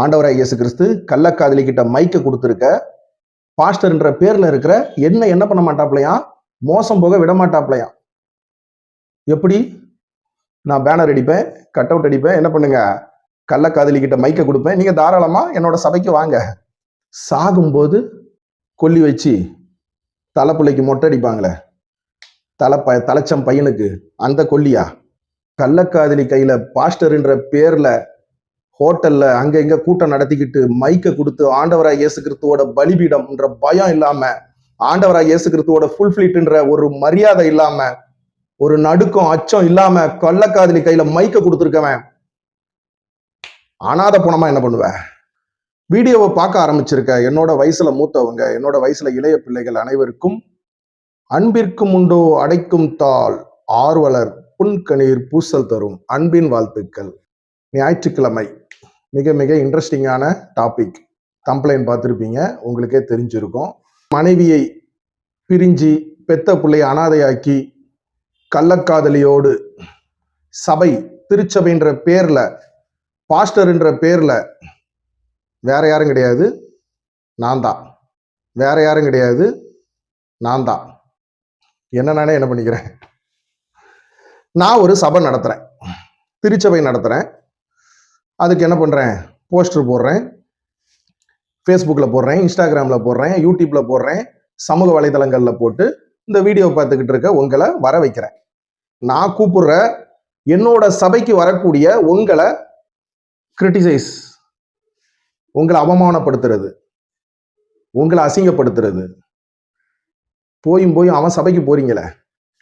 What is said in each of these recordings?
ஆண்டவராய் இயேசு கிறிஸ்து கள்ளக்காதலி கிட்ட மைக்க கொடுத்துருக்க பாஸ்டர்ன்ற பேர்ல இருக்கிற என்ன பண்ண மாட்டாப்லையா, மோசம் போக விட மாட்டாப்லையா. எப்படி? நான் பேனர் அடிப்பேன், கட் அவுட் அடிப்பேன், என்ன பண்ணுங்க, கள்ளக்காதலி கிட்ட மைக்க கொடுப்பேன், நீங்க தாராளமா என்னோட சபைக்கு வாங்க. சாகும்போது கொல்லி வச்சு தலைப்பிள்ளைக்கு மொட்டை அடிப்பாங்களே, தலைச்சம் பையனுக்கு, அந்த கொல்லியா? கள்ளக்காதலி கையில பாஸ்டர்ன்ற பேர்ல ஹோட்டல்ல அங்க இங்க கூட்டம் நடத்திக்கிட்டு மைக்க கொடுத்து ஆண்டவராய் இயேசு கிறிஸ்துவோட பலிபீடம்ன்ற பயம் இல்லாம, ஆண்டவராய் இயேசு கிறிஸ்துவோட ஃபுல் ஃபிளீட்ன்ற ஒரு மரியாதை இல்லாம, ஒரு நடுக்கம் அச்சம் இல்லாம கள்ளக்காதலி கையில மைக்க கொடுத்துருக்கவன் அனாதை போனமா என்ன பண்ணுவேன்? வீடியோவை பார்க்க ஆரம்பிச்சிருக்க என்னோட வயசுல மூத்தவங்க, என்னோட வயசுல இளைய பிள்ளைகள் அனைவருக்கும் அன்பிற்கும் உண்டோ அடைக்கும் தாள் ஆர்வலர் புன்கணீர் பூசல் தரும் அன்பின் வாழ்த்துக்கள். ஞாயிற்றுக்கிழமை மிக மிக இன்ட்ரெஸ்டிங்கான டாபிக். கம்ப்ளைண்ட் பார்த்துருப்பீங்க, உங்களுக்கே தெரிஞ்சிருக்கும். மனைவியை பிரிஞ்சு பெத்த பிள்ளையை அனாதையாக்கி கள்ளக்காதலியோடு சபை திருச்சபைன்ற பேர்ல பாஸ்டர்ன்ற பேர்ல வேற யாரும் கிடையாது, நான் தான். வேற யாரும் கிடையாது, நான் தான். நானே என்ன பண்ணிக்கிறேன், நான் ஒரு சபை நடத்துறேன், திருச்சபை நடத்துறேன். அதுக்கு என்ன பண்றேன், போஸ்டர் போடுறேன், ஃபேஸ்புக்கில் போடுறேன், இன்ஸ்டாகிராமில் போடுறேன், யூடியூப்ல போடுறேன், சமூக வலைதளங்களில் போட்டு இந்த வீடியோ பார்த்துக்கிட்டு இருக்க உங்களை வர வைக்கிறேன். நான் கூப்பிடுற என்னோட சபைக்கு வரக்கூடிய உங்களை கிரிட்டிசைஸ், உங்களை அவமானப்படுத்துறது, உங்களை அசிங்கப்படுத்துறது, போயும் அவன் சபைக்கு போறீங்களே,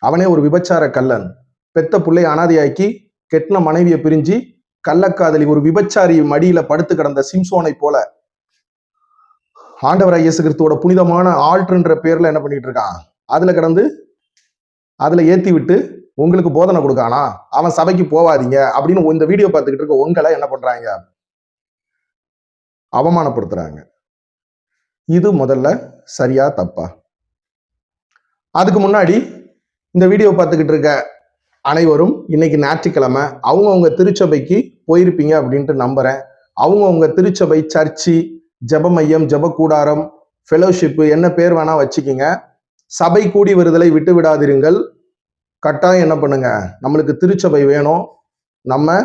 அவனே ஒரு விபச்சார கள்ளன், பெத்த பிள்ளை அனாதையாக்கி கெட்டின மனைவியை பிரிஞ்சு கள்ளக்காதலி ஒரு விபச்சாரி மடியில படுத்து கிடந்த சிம்சோனை போல ஆண்டவராய் இயேசு கிறிஸ்துவோட புனிதமான ஆல்ட்ருன்ற பேர்ல என்ன பண்ணிட்டு இருக்கான், அதுல கிடந்து அதுல ஏத்தி விட்டு உங்களுக்கு போதனை கொடுக்கானா, அவன் சபைக்கு போவாதீங்க அப்படின்னு இந்த வீடியோ பார்த்துக்கிட்டு இருக்க உங்களை என்ன பண்றாங்க, அவமானப்படுத்துறாங்க. இது முதல்ல சரியா தப்பா? அதுக்கு முன்னாடி இந்த வீடியோ பார்த்துக்கிட்டு இருக்க அனைவரும் இன்னைக்கு ஞாயிற்றுக்கிழமை அவங்கவுங்க திருச்சபைக்கு போயிருப்பீங்க அப்படின்ட்டு நம்புறேன். அவங்கவுங்க திருச்சபை, சர்ச்சு, ஜெப மையம், ஜெப கூடாரம், ஃபெலோஷிப்பு, என்ன பேர் வேணா வச்சுக்கிங்க. சபை கூடி வருதலை விட்டு விடாதிருங்கள். கட்டாயம் என்ன பண்ணுங்க, நம்மளுக்கு திருச்சபை வேணும். நம்ம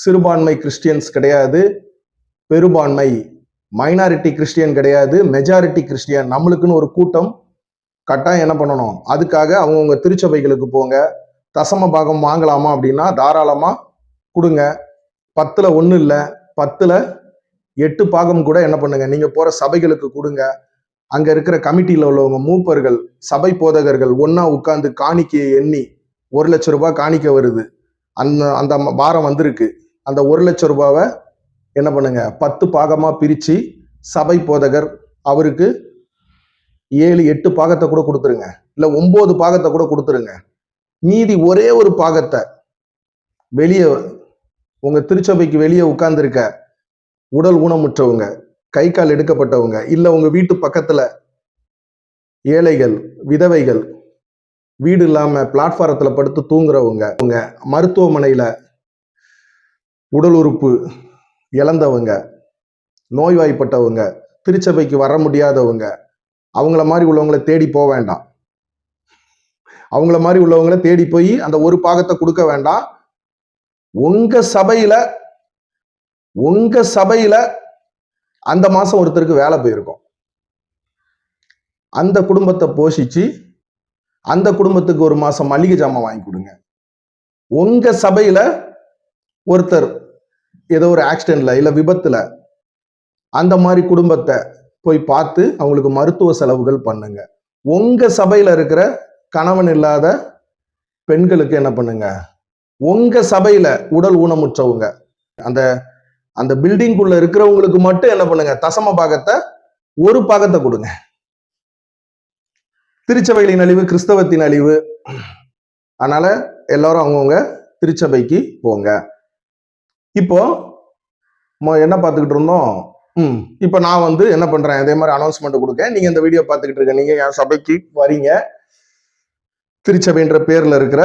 சிறுபான்மை கிறிஸ்டியன்ஸ் கிடையாது, பெரும்பான்மை மைனாரிட்டி கிறிஸ்டியன் கிடையாது, மெஜாரிட்டி கிறிஸ்டியன். நம்மளுக்குன்னு ஒரு கூட்டம் கட்டாயம் என்ன பண்ணணும், அதுக்காக அவங்கவுங்க திருச்சபைகளுக்கு போங்க. தசம பாகம் வாங்கலாமா அப்படின்னா தாராளமா கொடுங்க. 10ல் 1 இல்லை, 10ல் 8 பாகம் கூட என்ன பண்ணுங்க, நீங்க போற சபைகளுக்கு கொடுங்க. அங்க இருக்கிற கமிட்டியில உள்ளவங்க, மூப்பர்கள், சபை போதகர்கள் ஒன்னா உட்கார்ந்து காணிக்கையை எண்ணி 1 லட்சம் ரூபாய் காணிக்க வருது, அந்த வாரம் வந்திருக்கு. அந்த 1 லட்சம் ரூபாவை என்ன பண்ணுங்க, 10 பாகமா பிரிச்சு சபை போதகர் அவருக்கு 7-8 பாகத்தை கூட கொடுத்துருங்க, இல்ல 9 பாகத்தை கூட கொடுத்துருங்க. மீதி ஒரே ஒரு பாகத்தை வெளியே, உங்க திருச்சபைக்கு வெளியே உட்கார்ந்துருக்க உடல் ஊனமுற்றவங்க, கை கால் எடுக்கப்பட்டவங்க, இல்ல உங்க வீட்டு பக்கத்துல ஏழைகள், விதவைகள், வீடு இல்லாம பிளாட்பாரத்துல படுத்து தூங்குறவங்க, உங்க மருத்துவமனையில உடல் உறுப்பு இழந்தவங்க, நோய்வாய்ப்பட்டவங்க, திருச்சபைக்கு வர முடியாதவங்க, அவங்கள மாதிரி உள்ளவங்களை தேடி போக வேண்டாம். அவங்கள மாதிரி உள்ளவங்களை தேடி போய் அந்த ஒரு பாகத்தை கொடுக்க வேண்டாம். உங்க சபையில அந்த மாசம் ஒருத்தருக்கு வேலை போயிருக்கும், அந்த குடும்பத்தை போஷிச்சு அந்த குடும்பத்துக்கு ஒரு மாசம் மளிகை ஜாமான் வாங்கி கொடுங்க. உங்க சபையில ஒருத்தர் ஏதோ ஒரு ஆக்சிடென்ட்ல இல்ல விபத்துல அந்த மாதிரி குடும்பத்தை போய் பார்த்து அவங்களுக்கு மருத்துவ செலவுகள் பண்ணுங்க. உங்க சபையில இருக்கிற கணவன் இல்லாத பெண்களுக்கு என்ன பண்ணுங்க, உங்க சபையில உடல் ஊனமுற்றவங்க, அந்த அந்த பில்டிங்குள்ள இருக்கிறவங்களுக்கு மட்டும் என்ன பண்ணுங்க, தசம பாகத்தை ஒரு பாகத்தை கொடுங்க. திருச்சபைகளின் அழிவு கிறிஸ்தவத்தின் அழிவு. அதனால எல்லாரும் அவங்கவுங்க திருச்சபைக்கு போங்க. இப்போ என்ன பார்த்துக்கிட்டு இருந்தோம், இப்போ நான் என்ன பண்றேன், அதே மாதிரி அனௌன்ஸ்மெண்ட் கொடுக்க, நீங்க இந்த வீடியோ பார்த்துக்கிட்டு இருக்க, நீங்க என் சபைக்கு வரீங்க, திருச்சபைன்ற பேர்ல இருக்கிற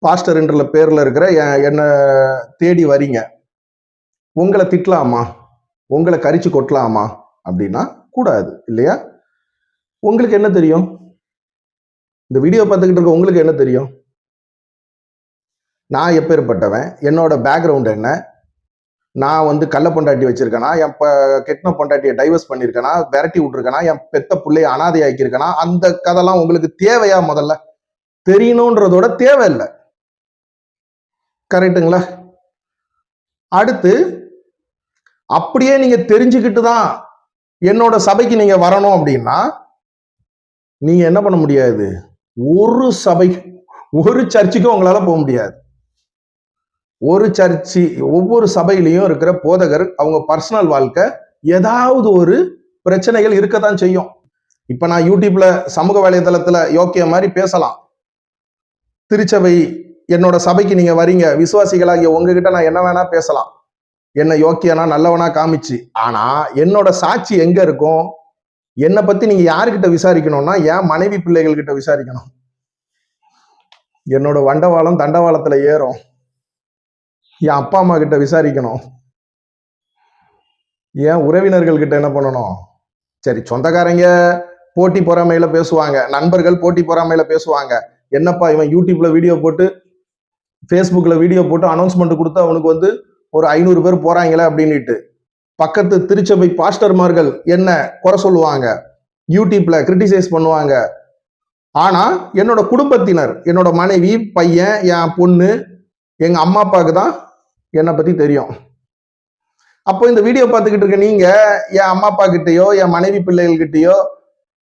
பாஸ்டர்ன்ற பேர்ல இருக்கிற என்ன தேடி வரீங்க, உங்களை திட்டலாமா? உங்களை கரிச்சு கொட்டலாமா அப்படின்னா கூடாது இல்லையா? உங்களுக்கு என்ன தெரியும்? இந்த வீடியோ பார்த்துக்கிட்டு இருக்க உங்களுக்கு என்ன தெரியும்? நான் எப்பேற்பட்டவன், என்னோட பேக்ரவுண்ட் என்ன, நான் வந்து கள்ள பொண்டாட்டி வச்சிருக்கேனா, என் கெட்டின பொண்டாட்டியை டைவர்ஸ் பண்ணிருக்கேனா, விரட்டி விட்டுருக்கேனா, என் பெத்த பிள்ளைய அனாதை ஆக்கியிருக்கேனா, அந்த கதைலாம் உங்களுக்கு தேவையா? முதல்ல தெரியணுன்றதோட தேவையில்லை. கரெக்டுங்களா? அடுத்து அப்படியே நீங்க தெரிஞ்சுக்கிட்டு தான் என்னோட சபைக்கு நீங்க வரணும் அப்படின்னா நீங்க என்ன பண்ண முடியாது? ஒரு சபை, ஒரு சர்ச்சுக்கும் உங்களால போக முடியாது. ஒரு சர்ச்சு, ஒவ்வொரு சபையிலையும் இருக்கிற போதகர் அவங்க பர்சனல் வாழ்க்கை ஏதாவது ஒரு பிரச்சனைகள் இருக்கத்தான் செய்யும். இப்ப நான் யூடியூப்ல சமூக வலைதளத்துல யோக்கிய மாதிரி பேசலாம். திருச்சபை என்னோட சபைக்கு நீங்க வரீங்க, விசுவாசிகளாகிய உங்ககிட்ட நான் என்ன வேணா பேசலாம், என்ன யோக்கியனா நல்லவனா காமிச்சு. ஆனா என்னோட சாட்சி எங்க இருக்கும்? என்னை பத்தி நீங்க யாருக்கிட்ட விசாரிக்கணும்னா என் மனைவி பிள்ளைகள் கிட்ட விசாரிக்கணும். என்னோட வண்டவாளம் தண்டவாளத்துல ஏறும். என் அப்பா அம்மா கிட்ட விசாரிக்கணும். என் உறவினர்கள் கிட்ட என்ன பண்ணணும்? சரி, சொந்தக்காரங்க போட்டி பொறாமையில பேசுவாங்க, நண்பர்கள் போட்டி பொறாமையில பேசுவாங்க. என்னப்பா இவன் யூடியூப்ல வீடியோ போட்டு ஃபேஸ்புக்ல வீடியோ போட்டு அனௌன்ஸ்மெண்ட் கொடுத்து அவனுக்கு வந்து ஒரு 500 பேர் போறாங்களே அப்படின்னுட்டு பக்கத்து திருச்சபை பாஸ்டர்மார்கள் என்ன குறை சொல்லுவாங்க, யூடியூப்ல கிரிட்டிசைஸ் பண்ணுவாங்க. ஆனா என்னோட குடும்பத்தினர், என்னோட மனைவி, பையன், என் பொண்ணு, எங்க அம்மா அப்பாவுக்கு தான் என்னை பத்தி தெரியும். அப்போ இந்த வீடியோ பார்த்துக்கிட்டு இருக்க நீங்க என் அம்மா அப்பா கிட்டயோ என் மனைவி பிள்ளைகள் கிட்டயோ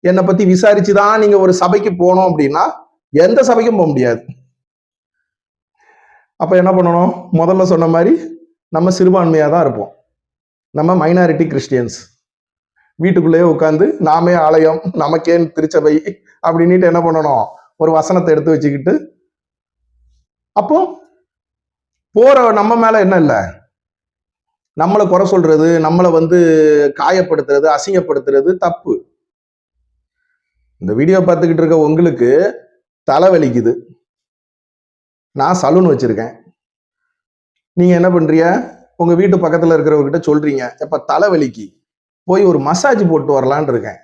என்னை பத்தி விசாரிச்சுதான் நீங்க ஒரு சபைக்கு போனோம் அப்படின்னா எந்த சபைக்கும் போக முடியாது. அப்ப என்ன பண்ணணும்? முதல்ல சொன்ன மாதிரி நம்ம சிறுபான்மையா தான் இருப்போம். நம்ம மைனாரிட்டி கிறிஸ்டியன்ஸ். வீட்டுக்குள்ளேயே உட்காந்து நாமே ஆலயம், நமக்கேன் திருச்சபை அப்படின்ட்டு என்ன பண்ணணும்? ஒரு வசனத்தை எடுத்து வச்சுக்கிட்டு அப்போ போற நம்ம மேல என்ன இல்லை, நம்மளை குறை சொல்றது, நம்மளை வந்து காயப்படுத்துறது, அசிங்கப்படுத்துறது தப்பு. இந்த வீடியோ பார்த்துக்கிட்டு இருக்க உங்களுக்கு தலைவலிக்குது, நான் சலூன் வச்சிருக்கேன், நீங்க என்ன பண்றீங்க? உங்க வீட்டு பக்கத்துல இருக்கிறவர்கிட்ட சொல்றீங்க, எப்ப தலைவலிக்கு போய் ஒரு மசாஜ் போட்டு வரலான் இருக்கேன்.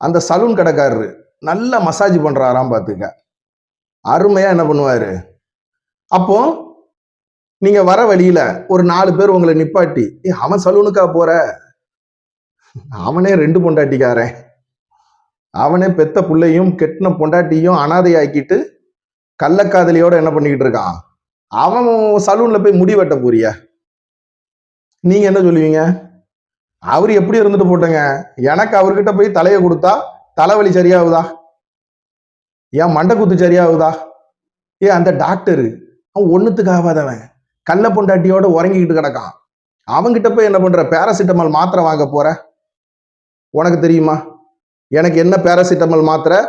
அந்த சலூன் கடைக்காரரு நல்ல மசாஜ் பண்றாராம் பாத்துக்க, அருமையா என்ன பண்ணுவாரு? அப்போ நீங்க வர வழியில ஒரு 4 பேர் உங்களை நிப்பாட்டி, அவன் சலூனுக்கா போற, அவனே 2 பொண்டாட்டிக்காரன், அவனே பெத்த பிள்ளையும் கெட்டின பொண்டாட்டியும் அனாதை ஆக்கிட்டு கள்ளக்காதலியோட என்ன பண்ணிக்கிட்டு இருக்கான், அவன் சலூன்ல போய் முடி வெட்ட போறியா? நீங்க என்ன சொல்லுவீங்க? அவரு எப்படி இருந்துட்டு போட்டங்க, எனக்கு அவர்கிட்ட போய் தலையை கொடுத்தா தலைவலி சரியாகுதா? ஏன் மண்டை குத்து சரியாகுதா? அந்த டாக்டரு அவன் ஒண்ணுத்துக்கு ஆகாதவன், கள்ள பொண்டாட்டியோட உறங்கிக்கிட்டு கிடக்கான், அவங்கிட்ட போய் என்ன பண்ற? பேராசிட்டமால் மாத்திரை வாங்க போற? உனக்கு தெரியுமா எனக்கு என்ன பேராசிட்டமால் மாத்திரை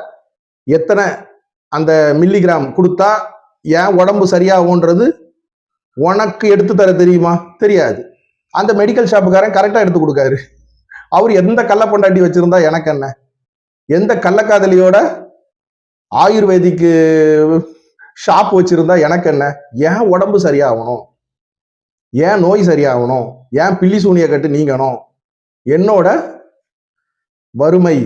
எத்தனை அந்த மில்லிகிராம் கொடுத்தா ஏன் உடம்பு சரியாகும்ன்றது உனக்கு எடுத்து தர தெரியுமா? தெரியாது. அந்த மெடிக்கல் ஷாப்புக்காரன் கரெக்டா எடுத்து கொடுக்காரு. அவர் எந்த கள்ள பொண்டாட்டி வச்சிருந்தா எனக்கு என்ன, எந்த கள்ளக்காதலியோட ஆயுர்வேதிக்கு ஷாப் வச்சிருந்தா எனக்கு என்ன? ஏன் உடம்பு சரியாகணும், ஏன் நோய் சரியாகணும், ஏன் பில்லி சூனிய கட்டு நீங்கணும், என்னோட வறுமை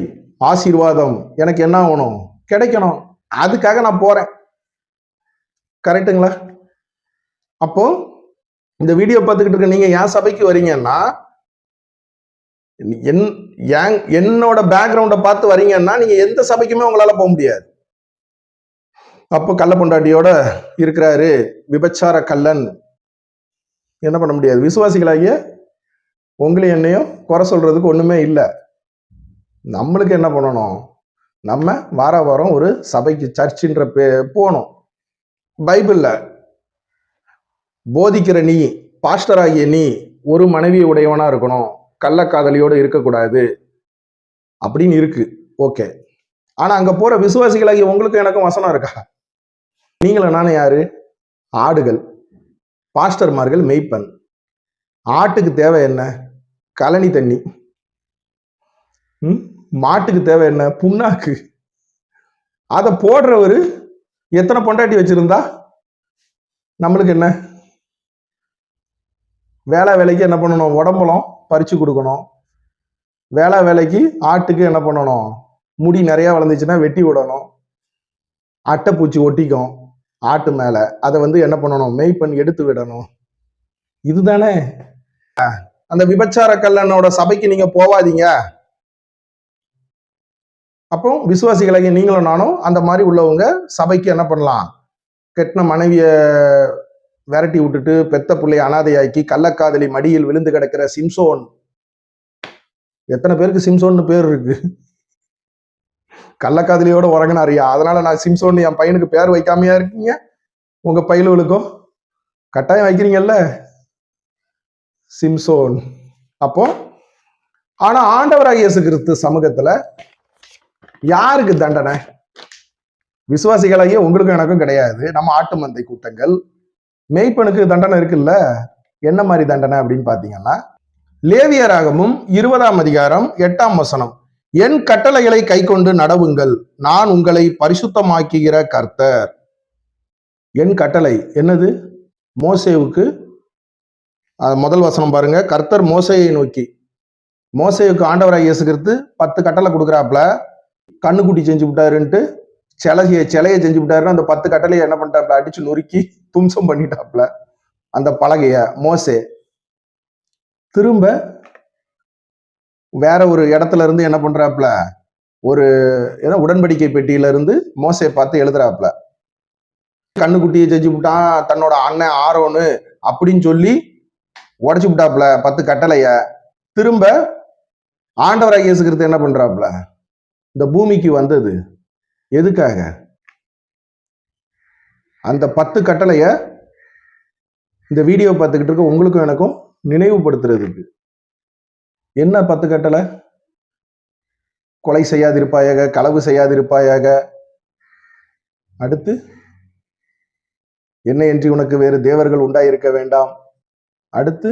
ஆசீர்வாதம் எனக்கு என்ன ஆகணும்? கிடைக்கணும். அதுக்காக நான் போறேன். கரெக்டுங்களா? அப்போ இந்த வீடியோ பார்த்துக்கிட்டு இருக்க நீங்க என் சபைக்கு வரீங்கன்னா, என்னோட பேக்ரவுண்டை பார்த்து வரீங்கன்னா நீங்க எந்த சபைக்குமே உங்களால போக முடியாது. அப்போ கள்ள பொண்டாட்டியோட இருக்கிறாரு, விபச்சார கள்ளன், என்ன பண்ண முடியாது? விசுவாசிகளாகிய உங்களையும் என்னையும் குறை சொல்றதுக்கு ஒண்ணுமே இல்லை. நம்மளுக்கு என்ன பண்ணணும்? நம்ம வார வாரம் ஒரு சபைக்கு, சர்ச்சுன்ற போகணும். பைபிள்ல போதிக்கிற நீ, பாஸ்டர் ஆகிய நீ ஒரு மனைவி உடையவனா இருக்கணும், கள்ளக்காதலியோடு இருக்கக்கூடாது அப்படின்னு இருக்கு. ஓகே, ஆனா அங்க போற விசுவாசிகளாகிய உங்களுக்கு எனக்கும் வசனம் இருக்கா? நீங்களும் நானும் யாரு? ஆடுகள். பாஸ்டர்மார்கள் மெய்ப்பன். ஆட்டுக்கு தேவை என்ன? கழனி தண்ணி. மாட்டுக்கு தேவை என்ன? புண்ணாக்கு. அதை போடுறவரு எத்தனை பொண்டாட்டி வச்சிருந்தா நம்மளுக்கு என்ன? வேலைக்கு என்ன பண்ணணும்? உடம்புலம் பறிச்சு கொடுக்கணும். வேலைக்கு ஆட்டுக்கு என்ன பண்ணணும்? முடி நிறைய வளர்ந்துச்சுன்னா வெட்டி விடணும். அட்டைப்பூச்சி ஒட்டிக்கும் ஆட்டு மேல, அதை என்ன பண்ணணும்? மேய்ப்பன் எடுத்து விடணும். இதுதானே. அந்த விபச்சார கல்லனோட சபைக்கு நீங்க போவாதீங்க. அப்போ விசுவாசிகளாகி நீங்களும் நானும் அந்த மாதிரி உள்ளவங்க சபைக்கு என்ன பண்ணலாம்? கெட்டின மனைவிய விரட்டி விட்டுட்டு பெத்த பிள்ளைய அனாதையாக்கி கள்ளக்காதலி மடியில் விழுந்து கிடக்கிற சிம்சோன். எத்தனை பேருக்கு சிம்சோன்னு பேர் இருக்கு? கள்ளக்காதலியோட உறங்கினாரியா, அதனால நான் சிம்சோன் என் பையனுக்கு பேர் வைக்காமையா இருக்கீங்க? உங்க பையலுக்கும் கட்டாயம் வைக்கிறீங்கல்ல சிம்சோன். அப்போ ஆனா ஆண்டவராகிய இயேசு கிறிஸ்து சமூகத்துல யாருக்கு தண்டனை? விசுவாசிகளாகிய உங்களுக்கும் எனக்கும் கிடையாது. நம்ம ஆட்டு மந்தை கூட்டங்கள். மேய்ப்பனுக்கு தண்டனை இருக்குல்ல. என்ன மாதிரி தண்டனை அப்படின்னு பாத்தீங்கன்னா, லேவியராகமும் 20ஆம் அதிகாரம் 8ஆம் வசனம், என் கட்டளைகளை கை கொண்டு நடவுங்கள், நான் உங்களை பரிசுத்தமாக்குகிற கர்த்தர். என் கட்டளை என்னது? மோசேவுக்கு முதல் வசனம் பாருங்க. கர்த்தர் மோசேயை நோக்கி, மோசேவுக்கு ஆண்டவராகிய இயேசு கிறிஸ்து 10 கட்டளை கொடுக்குறாப்புல. கண்ணுக்குட்டி செஞ்சு விட்டாருன்ட்டு சிலையை செஞ்சு விட்டாருன்னு அந்த 10 கட்டளையை என்ன பண்ணிட்டாப்ல? அடிச்சு நொறுக்கி தும்சம் பண்ணிட்டாப்ல அந்த பலகைய மோசே. திரும்ப வேற ஒரு இடத்துல இருந்து என்ன பண்றாப்புல? ஒரு உடன்படிக்கை பெட்டியில இருந்து மோசே பார்த்து எழுதுறாப்புல. கண்ணுக்குட்டியை செஞ்சு விட்டான் தன்னோட அண்ணன் ஆரோனு அப்படின்னு சொல்லி உடைச்சு விட்டாப்புல 10 கட்டளைய. திரும்ப ஆண்டவராகிய இயேசு கிறிஸ்து என்ன பண்றாப்புல? இந்த பூமிக்கு வந்தது எதுக்காக? அந்த 10 கட்டளைய இந்த வீடியோ பார்த்துக்கிட்டு இருக்க உங்களுக்கும் எனக்கும் நினைவுபடுத்துறதுக்கு. என்ன 10 கட்டளை? கொலை செய்யாதிருப்பாயாக, களவு செய்யாதிருப்பாயாக, அடுத்து என்னையன்றி உனக்கு வேறு தேவர்கள் உண்டாயிருக்க வேண்டாம், அடுத்து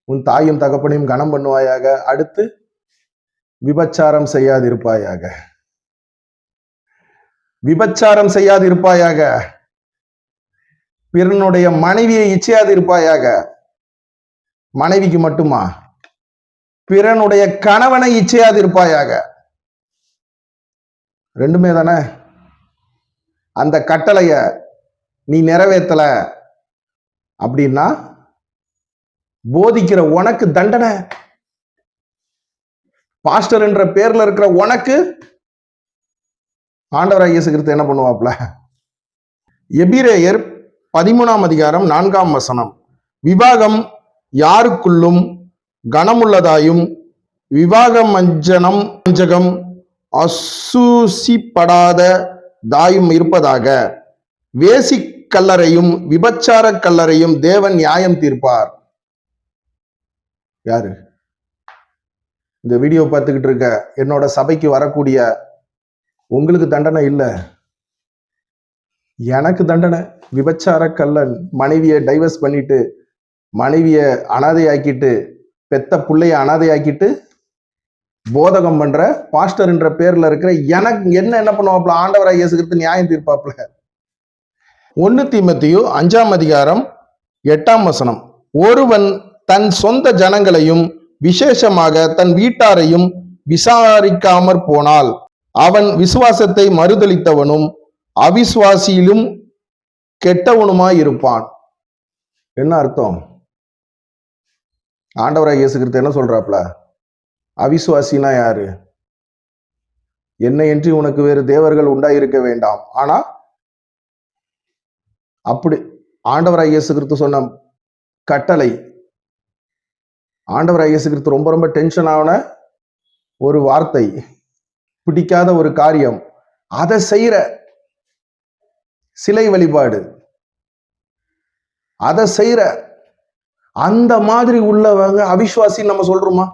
உன் தாயும் தகப்பனையும் கனம் பண்ணுவாயாக, அடுத்து விபச்சாரம் செய்யாதிருப்பாயாக. விபச்சாரம் செய்யாதிருப்பாயாக, பிறனுடைய மனைவியை இச்சையாது இருப்பாயாக. மனைவிக்கு மட்டுமா? பிறனுடைய கணவனை இச்சையாது இருப்பாயாக. ரெண்டுமே தானே. அந்த கட்டளைய நீ நிறைவேற்றல அப்படின்னா போதிக்கிற உனக்கு தண்டனை. பாஸ்டர் என்ற பேர்ல இருக்கிற உனக்கு ஆண்டவராகிய இயேசு கிறிஸ்து என்ன பண்ணுவாப்ல? எபிரேயர் 13ஆம் அதிகாரம் 4ஆம் வசனம், விவாகம் யாருக்குள்ளும் கனமுள்ளதாயும் விவாகம் வஞ்சகம் அசூசிப்படாத தாயும் இருப்பதாக, வேசி கல்லறையும் விபச்சார கல்லறையும் தேவன் நியாயம் தீர்ப்பார். யாரு? இந்த வீடியோ பார்த்துக்கிட்டு இருக்க என்னோட சபைக்கு வரக்கூடிய உங்களுக்கு தண்டனை இல்ல, எனக்கு தண்டனை. விபச்சார கல்லன் மனைவியை டைவர்ஸ் பண்ணிட்டு, மனைவிய அனாதையாக்கிட்டு, பெத்த பிள்ளைய அனாதையாக்கிட்டு போதகம் பண்ற பாஸ்டர் என்ற பேர்ல இருக்கிற எனக்கு என்ன பண்ணுவாப்ல? ஆண்டவராகிய இயேசு கிறிஸ்து நியாயம் தீர்ப்பாப்ல. 1 தீமோத்தேயு 5ஆம் அதிகாரம் 8ஆம் வசனம், ஒருவன் தன் சொந்த ஜனங்களையும் விசேஷமாக தன் வீட்டாரையும் விசாரிக்காமற் போனால் அவன் விசுவாசத்தை மறுதலித்தவனும் அவிசுவாசியிலும் கெட்டவனுமாய் இருப்பான். என்ன அர்த்தம்? ஆண்டவராகிய இயேசு கிறிஸ்து என்ன சொல்றாப்ல? அவிசுவாசினா யாரு? என்னையன்றி உனக்கு வேறு தேவர்கள் உண்டாயிருக்க வேண்டாம். ஆனா அப்படி ஆண்டவராகிய இயேசு கிறிஸ்து சொன்ன கட்டளை, ஆண்டவராகிய இயேசு கிறிஸ்து ரொம்ப ரொம்ப டென்ஷன் ஆன ஒரு வார்த்தை, பிடிக்காத ஒரு காரியம், அதை செய்யற சிலை வழிபாடு, அதை செய்யற அந்த மாதிரி உள்ளவங்க அவிசுவாசின்னு நம்ம சொல்றோமா?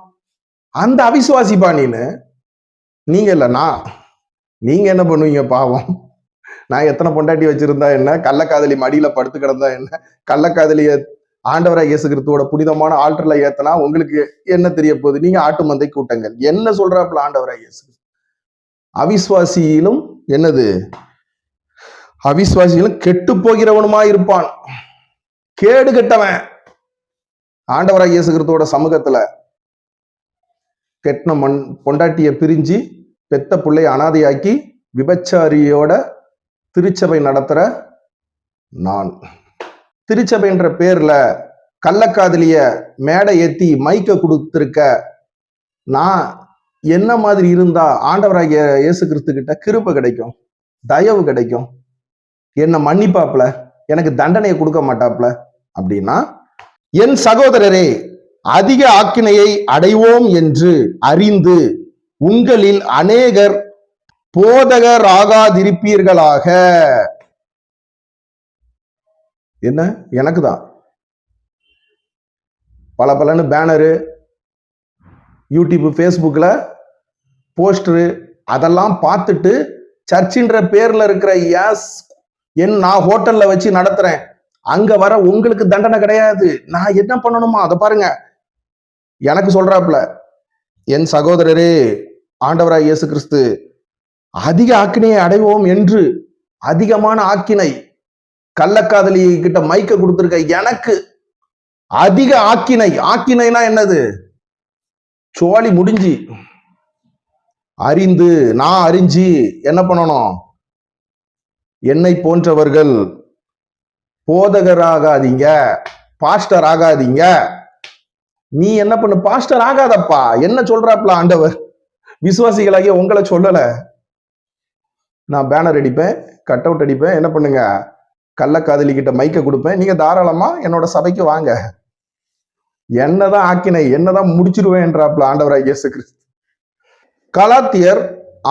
அந்த அவிசுவாசி பாணின்னு நீங்க இல்ல, நீங்க என்ன பண்ணுவீங்க? பாவம், நான் எத்தனை பொண்டாட்டி வச்சிருந்தா என்ன, கள்ளக்காதலி மடியில படுத்து கிடந்தா என்ன, கள்ளக்காதலிய ஆண்டவராகிய இயேசு கிறிஸ்துவோட புனிதமான ஆல்டர்ல ஏத்தனா உங்களுக்கு என்ன தெரிய போகுது? நீங்க ஆட்டு மந்தை கூட்டங்கள். என்ன சொல்றாப்புல ஆண்டவராகிய இயேசு? அவிசுவாசியிலும் என்னது? அவிசுவாசியிலும் கெட்டு போகிறவனுமா இருப்பான். கேடு கெட்டவன். ஆண்டவராய் இயேசு கிறிஸ்துவோட சமூகத்துல கெட்டின பொண்டாட்டிய பிரிஞ்சு பெத்த பிள்ளைய அனாதையாக்கி விபச்சாரியோட திருச்சபை நடத்துற நான். திருச்சபைன்ற பேர்ல கள்ளக்காதலிய மேடை ஏத்தி மைக்க கொடுத்திருக்க நான் என்ன மாதிரி இருந்தா ஆண்டவராகிய இயேசு கிறிஸ்து கிட்ட கிருபை கிடைக்கும், தயவு கிடைக்கும், என்ன மன்னிப்பாப்ல, எனக்கு தண்டனையை கொடுக்க மாட்டாப்ல அப்படின்னா, என் சகோதரரே, அதிக ஆக்கினையை அடைவோம் என்று அறிந்து உங்களில் அநேகர் போதகராகாதிருப்பீர்களாக. என்ன, எனக்கு தான் பலன்னு பேனரு, யூடியூப், ஃபேஸ்புக்கில் போஸ்டரு அதெல்லாம் பார்த்துட்டு சர்ச்சின்ற பேர்ல இருக்கிற நான் ஹோட்டல்ல வச்சு நடத்துறேன், அங்க வர உங்களுக்கு தண்டனை கிடையாது, நான் என்ன பண்ணணுமா அதை பாருங்க. எனக்கு சொல்றாப்ல, என் சகோதரரே, ஆண்டவராய் இயேசு கிறிஸ்து அதிக ஆக்கினையை அடைவோம் என்று, அதிகமான ஆக்கினை, கள்ளக்காதலி கிட்ட மைக்க கொடுத்திருக்க எனக்கு அதிக ஆக்கினை. ஆக்கினைனா என்னது? சோழி முடிஞ்சு அறிந்து, நான் அறிஞ்சு என்ன பண்ணணும்? என்னை போன்றவர்கள் போதகராகாதீங்க, பாஸ்டர் ஆகாதீங்க. நீ என்ன பண்ணு? பாஸ்டர் ஆகாதப்பா. என்ன சொல்றாப்ல ஆண்டவர்? விசுவாசிகளாகிய உங்களை சொல்லல. நான் பேனர் அடிப்பேன், கட் அவுட் அடிப்பேன், என்ன பண்ணுங்க, கள்ளக்காதலி கிட்ட மைக்க கொடுப்பேன், நீங்க தாராளமா என்னோட சபைக்கு வாங்க, என்னதான் ஆக்கினை, என்னதான் முடிச்சிருவேன்றாப்ல ஆண்டவராய் இயேசு கிறிஸ்து. கலாத்தியர்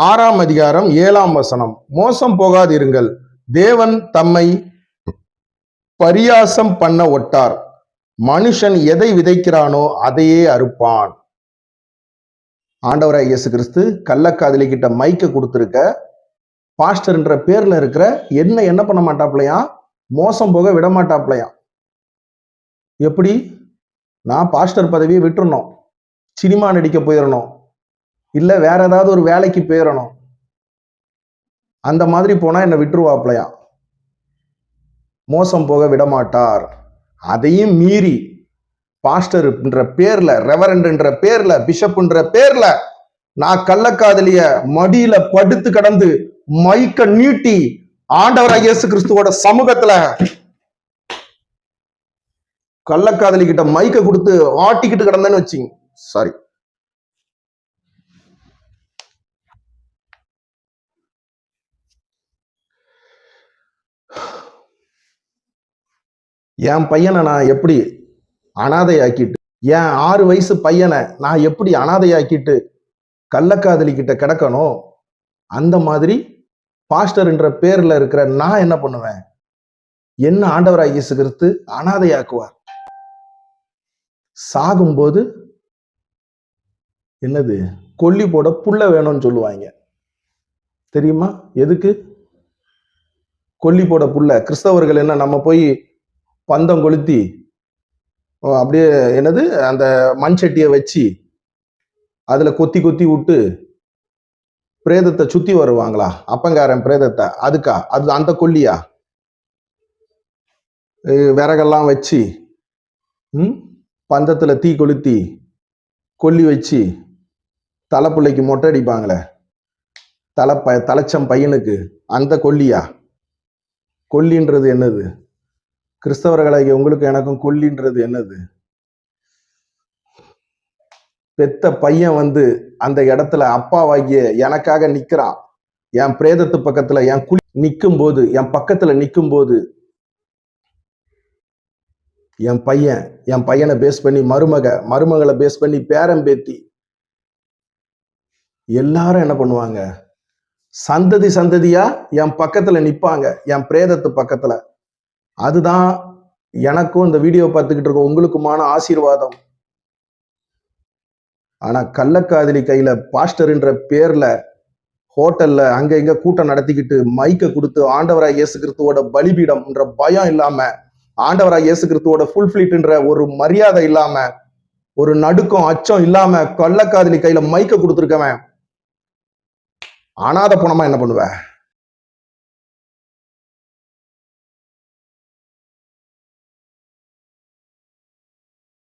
6ஆம் அதிகாரம் 7ஆம் வசனம், மோசம் போகாதிருங்கள், தேவன் தம்மை பரியாசம் பண்ண ஒட்டார், மனுஷன் எதை விதைக்கிறானோ அதையே அறுப்பான். ஆண்டவராய் இயேசு கிறிஸ்து கள்ளக்காதலி கிட்ட மைக்க கொடுத்திருக்க பாஸ்டர்ன்ற பேர்ல இருக்கிற என்ன பண்ண மாட்டாப்லையா? மோசம் போக விட மாட்டாப்லையா? எப்படி? நான் பாஸ்டர் பதவியை விட்டுறணும், சினிமா நடிக்க போயிடணும், இல்ல வேற ஏதாவது ஒரு வேலைக்கு போயிடணும், அந்த மாதிரி போனா என்ன விட்டுருவாப்லையா? மோசம் போக விட மாட்டார். அதையும் மீறி பாஸ்டர் என்ற பேர்ல, ரெவரண்ட் என்ற பேர்ல, பிஷப்ன்ற பேர்ல நான் கள்ளக்காதலிய மடியில படுத்து கடந்து மைக்க நீட்டி ஆண்டவராகிய இயேசு கிறிஸ்துவோட சமூகத்துல கள்ளக்காதலி கிட்ட மைக்க கொடுத்து ஆட்டிக்கிட்டு கிடந்தேன்னு வச்சிங்க, சாரி, என் பையனை நான் எப்படி அனாதையாக்கிட்டு, என் 6 வயசு பையனை நான் எப்படி அனாதையாக்கிட்டு கள்ளக்காதலி கிட்ட கிடக்கணும், அந்த மாதிரி பாஸ்டர் என்ற பேர்ல இருக்கிற நான் என்ன பண்ணுவேன்? என்ன ஆண்டவராய் இயேசு கிறிஸ்து அனாதையாக்குவார். சாகும்போது என்னது, கொல்லி போட புள்ள வேணும்னு சொல்லுவாங்க, தெரியுமா? எதுக்கு கொல்லி போட புள்ள? கிறிஸ்தவர்கள் என்ன, நம்ம போய் பந்தம் கொளுத்தி அப்படியே என்னது அந்த மண் சட்டியை வச்சு அதுல கொத்தி கொத்தி விட்டு பிரேதத்தை சுத்தி வருவாங்களா? அப்பங்காரன் பிரேதத்தை, அதுக்கா? அது அந்த கொல்லியா? விறகெல்லாம் வச்சு பந்தத்துல தீ கொளுத்தி கொல்லி வச்சு தலைப்பிள்ளைக்கு மொட்டை அடிப்பாங்களே, தலைச்சம் பையனுக்கு, அந்த கொல்லியா? கொல்லின்றது என்னது? கிறிஸ்தவர்களாகிய உங்களுக்கு எனக்கும் கொல்லின்றது என்னது? பெத்த பையன் வந்து அந்த இடத்துல அப்பாவாகிய எனக்காக நிக்கிறான், என் பிரேதத்து பக்கத்துல என் நிற்கும் போது, என் பக்கத்துல நிற்கும் போது என் பையனை பேஸ் பண்ணி மருமகளை பேஸ் பண்ணி பேரம்பேத்தி எல்லாரும் என்ன பண்ணுவாங்க? சந்ததியா என் பக்கத்துல நிப்பாங்க, என் பிரேதத்து பக்கத்துல. அதுதான் எனக்கும் இந்த வீடியோ பார்த்துக்கிட்டு இருக்க உங்களுக்குமான ஆசீர்வாதம். ஆனா கள்ளக்காதலி கையில பாஸ்டர்ன்ற பேர்ல ஹோட்டல்ல அங்க இங்க கூட்டம் நடத்திக்கிட்டு மைக்க கொடுத்து ஆண்டவராய் இயேசு கிறிஸ்துவோட பலிபீடம்ன்ற பயம் இல்லாம, ஆண்டவராய் இயேசு கிறிஸ்துவோட ஃபுல் ஃபிளீட்ன்ற ஒரு மரியாதை இல்லாம, ஒரு நடுக்கம் அச்சம் இல்லாம கள்ளக்காதலி கையில மைக்க கொடுத்துருக்கவன் அனாதை பணமா என்ன பண்ணுவேன்?